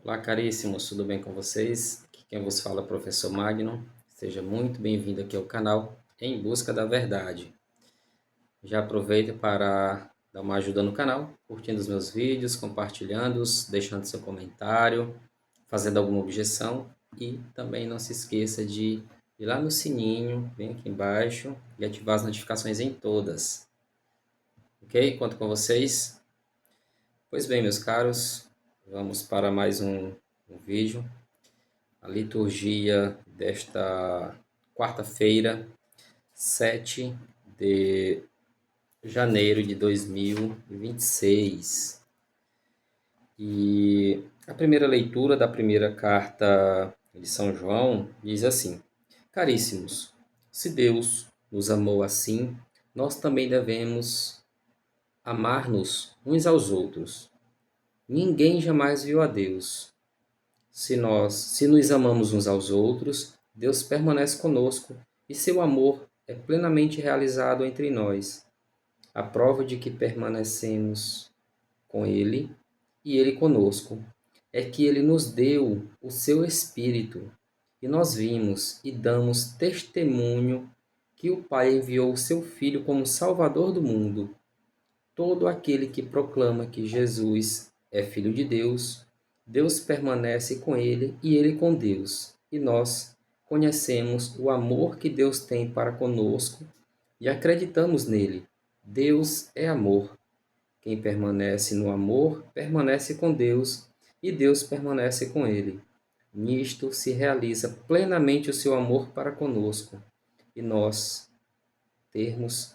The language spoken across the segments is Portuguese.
Olá, caríssimos, tudo bem com vocês? Aqui quem vos fala é o professor Magno. Seja muito bem-vindo aqui ao canal Em Busca da Verdade. Já aproveita para dar uma ajuda no canal, curtindo os meus vídeos, compartilhando-os, deixando seu comentário, fazendo alguma objeção e também não se esqueça de ir lá no sininho, bem aqui embaixo, e ativar as notificações em todas. Ok? Conto com vocês. Pois bem, meus caros, vamos para mais um vídeo. A liturgia desta quarta-feira, 7 de janeiro de 2026. E a primeira leitura da primeira carta de São João diz assim: Caríssimos, se Deus nos amou assim, nós também devemos amar-nos uns aos outros. Ninguém jamais viu a Deus. Se nos amamos uns aos outros, Deus permanece conosco e seu amor é plenamente realizado entre nós. A prova de que permanecemos com Ele e Ele conosco é que Ele nos deu o seu Espírito e nós vimos e damos testemunho que o Pai enviou o seu Filho como Salvador do mundo. Todo aquele que proclama que Jesus é Filho de Deus, Deus permanece com ele e ele com Deus. E nós conhecemos o amor que Deus tem para conosco e acreditamos nele. Deus é amor. Quem permanece no amor permanece com Deus e Deus permanece com ele. Nisto se realiza plenamente o seu amor para conosco e nós termos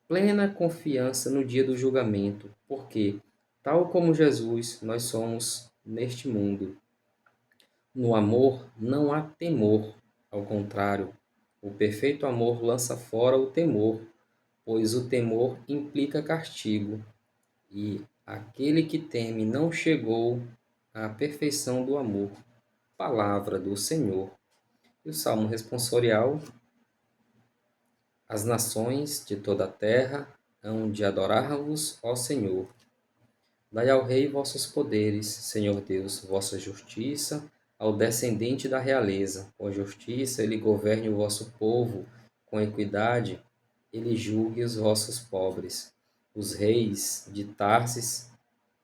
plena confiança no dia do julgamento, porque, tal como Jesus, nós somos neste mundo. No amor não há temor, ao contrário, o perfeito amor lança fora o temor, pois o temor implica castigo, e aquele que teme não chegou à perfeição do amor. Palavra do Senhor. E o Salmo responsorial: As nações de toda a terra hão de adorar-vos, ó Senhor. Dai ao Rei vossos poderes, Senhor Deus, vossa justiça ao descendente da realeza. Com justiça ele governe o vosso povo, com equidade ele julgue os vossos pobres. Os reis de Tarsis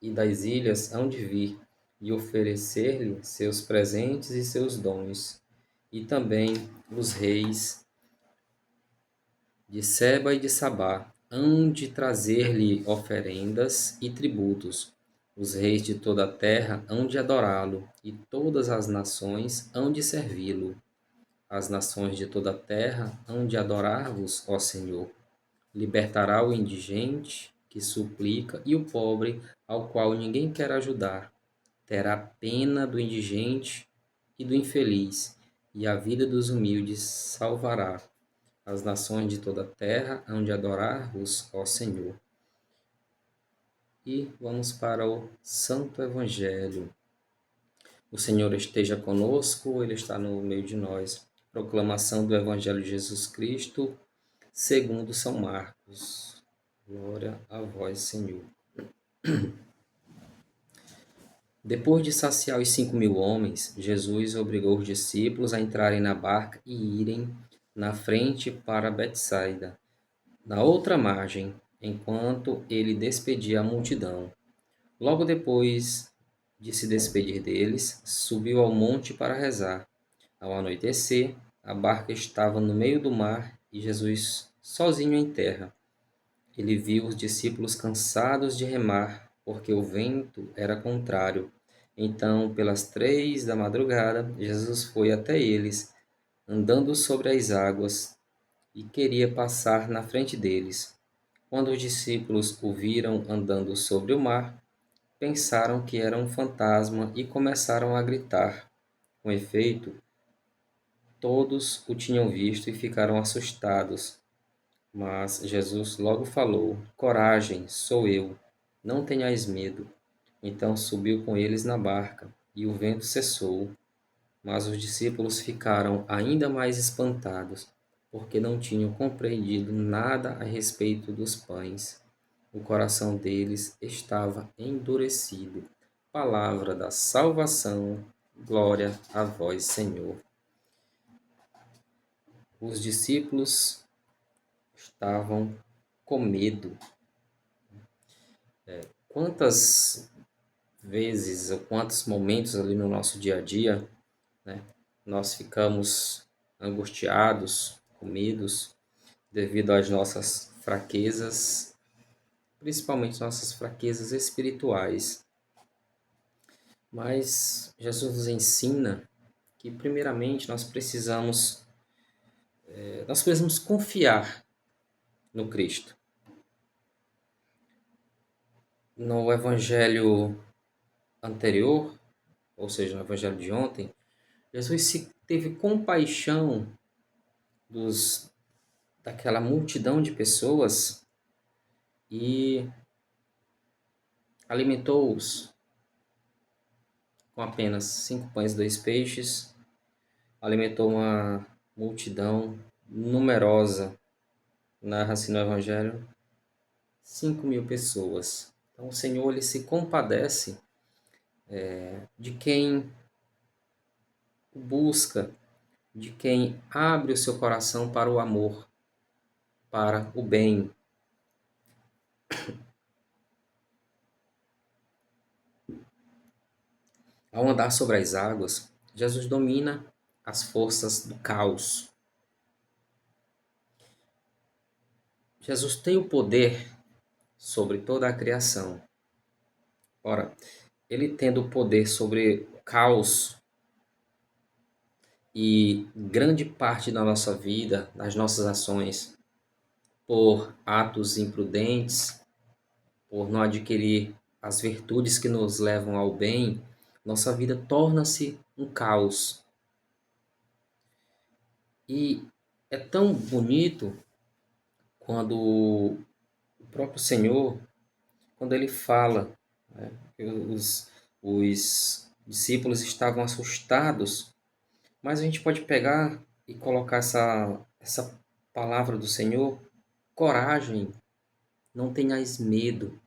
e das ilhas hão de vir e oferecer-lhe seus presentes e seus dons. E também os reis de Seba e de Sabá hão de trazer-lhe oferendas e tributos. Os reis de toda a terra hão de adorá-lo, e todas as nações hão de servi-lo. As nações de toda a terra hão de adorar-vos, ó Senhor. Libertará o indigente que suplica e o pobre ao qual ninguém quer ajudar. Terá pena do indigente e do infeliz, e a vida dos humildes salvará. As nações de toda a terra hão de adorar-vos, ó Senhor. E vamos para o Santo Evangelho. O Senhor esteja conosco, Ele está no meio de nós. Proclamação do Evangelho de Jesus Cristo, segundo São Marcos. Glória a vós, Senhor. Depois de saciar os 5.000 homens, Jesus obrigou os discípulos a entrarem na barca e irem na frente para Betsaida, na outra margem, enquanto ele despedia a multidão. Logo depois de se despedir deles, subiu ao monte para rezar. Ao anoitecer, a barca estava no meio do mar e Jesus sozinho em terra. Ele viu os discípulos cansados de remar, porque o vento era contrário. Então, pelas 3 da madrugada, Jesus foi até eles, andando sobre as águas, e queria passar na frente deles. Quando os discípulos o viram andando sobre o mar, pensaram que era um fantasma e começaram a gritar. Com efeito, todos o tinham visto e ficaram assustados. Mas Jesus logo falou: Coragem, sou eu, não tenhais medo. Então subiu com eles na barca, e o vento cessou. Mas os discípulos ficaram ainda mais espantados, porque não tinham compreendido nada a respeito dos pães. O coração deles estava endurecido. palavra da salvação. Glória a vós, Senhor. Os discípulos estavam com medo. Quantas vezes ou quantos momentos ali no nosso dia a dia, né, nós ficamos angustiados, com medos, devido às nossas fraquezas, principalmente nossas fraquezas espirituais. Mas Jesus nos ensina que primeiramente nós precisamos confiar no Cristo. No evangelho anterior, ou seja, no evangelho de ontem, Jesus teve compaixão daquela multidão de pessoas e alimentou-os com apenas 5 pães e 2 peixes, alimentou uma multidão numerosa, narra-se no Evangelho, 5.000 pessoas. Então o Senhor ele se compadece de quem o busca, de quem abre o seu coração para o amor, para o bem. Ao andar sobre as águas, Jesus domina as forças do caos. Jesus tem o poder sobre toda a criação. Ora, ele tendo o poder sobre o caos e grande parte da nossa vida, das nossas ações, por atos imprudentes, por não adquirir as virtudes que nos levam ao bem, nossa vida torna-se um caos. E é tão bonito quando o próprio Senhor, quando ele fala, né, que os discípulos estavam assustados, mas a gente pode pegar e colocar essa palavra do Senhor, coragem, não tenhais medo.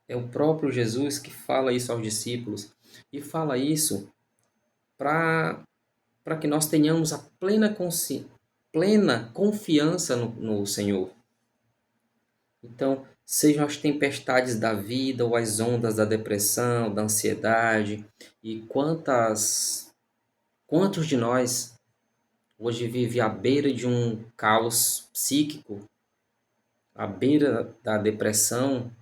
É o próprio Jesus que fala isso aos discípulos e fala isso para que nós tenhamos a plena confiança no Senhor. Então, sejam as tempestades da vida ou as ondas da depressão, da ansiedade, e quantos de nós hoje vive à beira de um caos psíquico, à beira da depressão,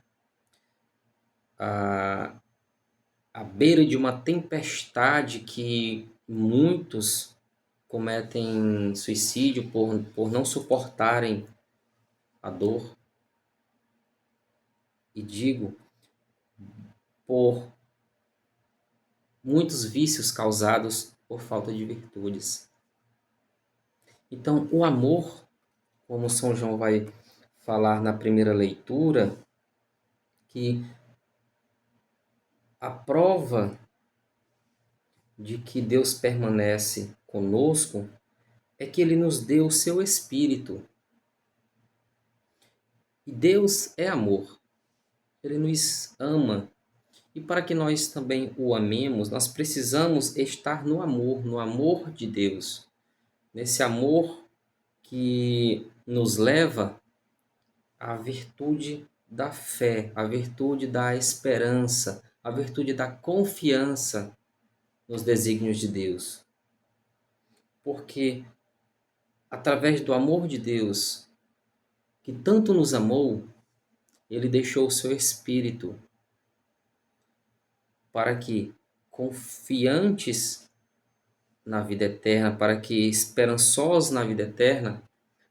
à, à beira de uma tempestade que muitos cometem suicídio por não suportarem a dor. E digo, por muitos vícios causados por falta de virtudes. Então, o amor, como São João vai falar na primeira leitura, que a prova de que Deus permanece conosco é que ele nos deu o seu Espírito. E Deus é amor. Ele nos ama. E para que nós também o amemos, nós precisamos estar no amor de Deus. Nesse amor que nos leva à virtude da fé, à virtude da esperança, à virtude da confiança nos desígnios de Deus. Porque através do amor de Deus, que tanto nos amou, ele deixou o seu Espírito para que, confiantes na vida eterna, para que esperançosos na vida eterna,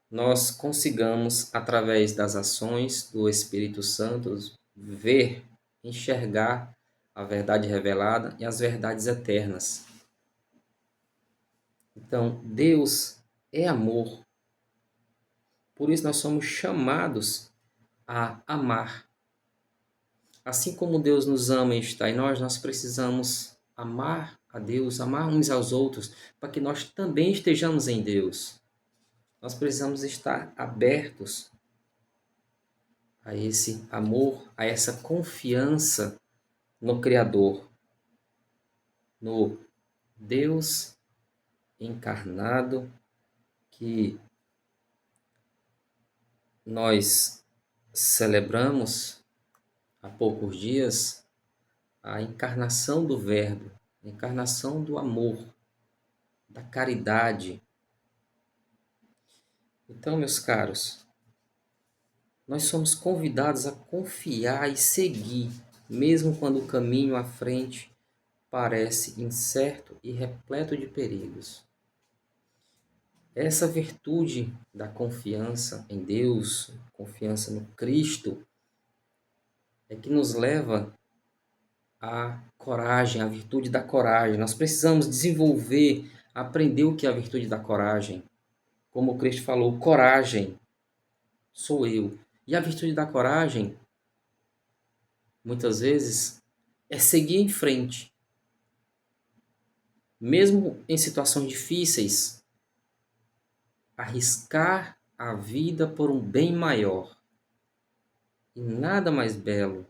nós consigamos, através das ações do Espírito Santo, ver, enxergar a verdade revelada e as verdades eternas. Então, Deus é amor. Por isso nós somos chamados a amar. Assim como Deus nos ama e está em nós, nós precisamos amar a Deus, amar uns aos outros, para que nós também estejamos em Deus. Nós precisamos estar abertos a esse amor, a essa confiança no Criador, no Deus encarnado que nós celebramos há poucos dias, a encarnação do Verbo, a encarnação do amor, da caridade. Então, meus caros, nós somos convidados a confiar e seguir, mesmo quando o caminho à frente parece incerto e repleto de perigos. Essa virtude da confiança em Deus, confiança no Cristo, é que nos leva à coragem, à virtude da coragem. Nós precisamos desenvolver, aprender o que é a virtude da coragem. Como o Cristo falou, coragem sou eu. E a virtude da coragem, muitas vezes, é seguir em frente. Mesmo em situações difíceis, arriscar a vida por um bem maior. E nada mais belo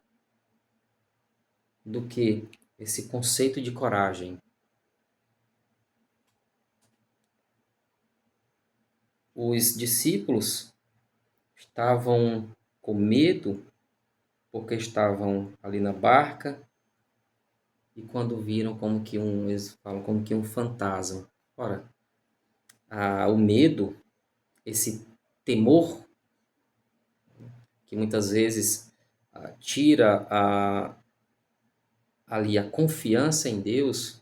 do que esse conceito de coragem. Os discípulos estavam com medo porque estavam ali na barca e quando viram eles falam como que um fantasma. Ora, o medo, esse temor que muitas vezes tira ali a confiança em Deus,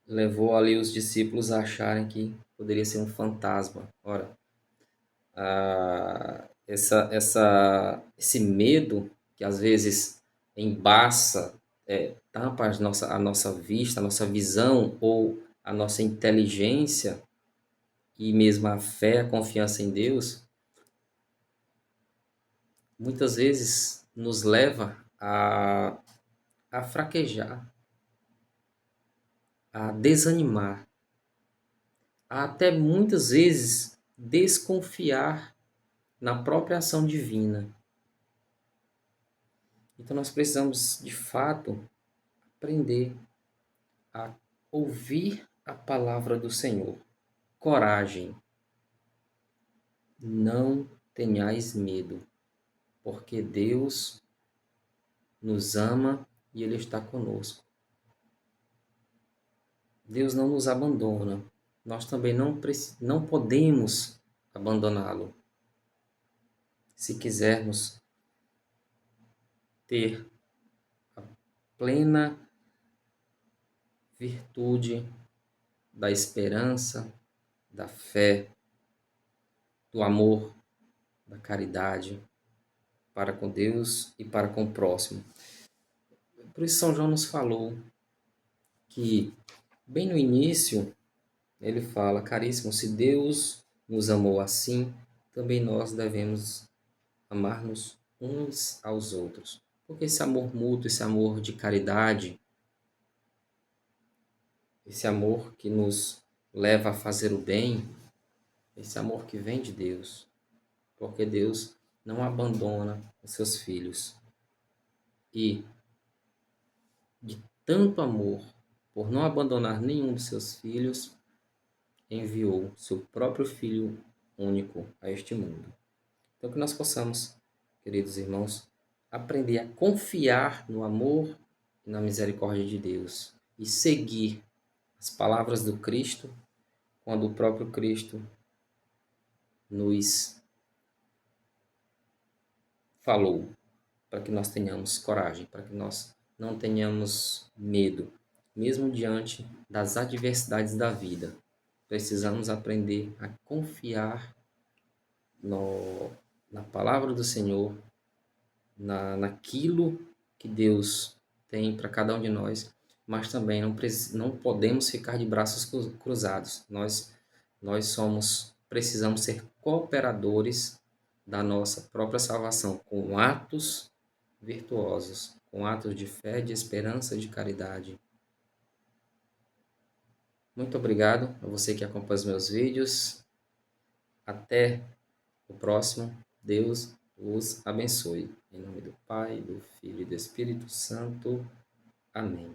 levou ali os discípulos a acharem que poderia ser um fantasma. Ora, esse medo que às vezes embaça, tampa a nossa vista, a nossa visão ou a nossa inteligência e mesmo a fé, a confiança em Deus, muitas vezes nos leva a fraquejar, a desanimar, a até muitas vezes desconfiar na própria ação divina. Então nós precisamos, de fato, aprender a ouvir a palavra do Senhor. Coragem, não tenhais medo, porque Deus nos ama e Ele está conosco. Deus não nos abandona. Nós também não podemos abandoná-lo. Se quisermos ter a plena virtude da esperança, da fé, do amor, da caridade para com Deus e para com o próximo. Por isso São João nos falou que, bem no início, ele fala: caríssimo, se Deus nos amou assim, também nós devemos amar-nos uns aos outros. Porque esse amor mútuo, esse amor de caridade, esse amor que nos leva a fazer o bem, esse amor que vem de Deus, porque Deus não abandona os seus filhos. E de tanto amor, por não abandonar nenhum dos seus filhos, enviou seu próprio Filho único a este mundo. Então que nós possamos, queridos irmãos, aprender a confiar no amor e na misericórdia de Deus e seguir as palavras do Cristo quando o próprio Cristo nos falou, para que nós tenhamos coragem, para que nós não tenhamos medo, mesmo diante das adversidades da vida. Precisamos aprender a confiar na palavra do Senhor, naquilo que Deus tem para cada um de nós, mas também não podemos ficar de braços cruzados. Nós precisamos ser cooperadores da nossa própria salvação, com atos virtuosos, com atos de fé, de esperança, de caridade. Muito obrigado a você que acompanha os meus vídeos. Até o próximo. Deus os abençoe. Em nome do Pai, do Filho e do Espírito Santo. Amém.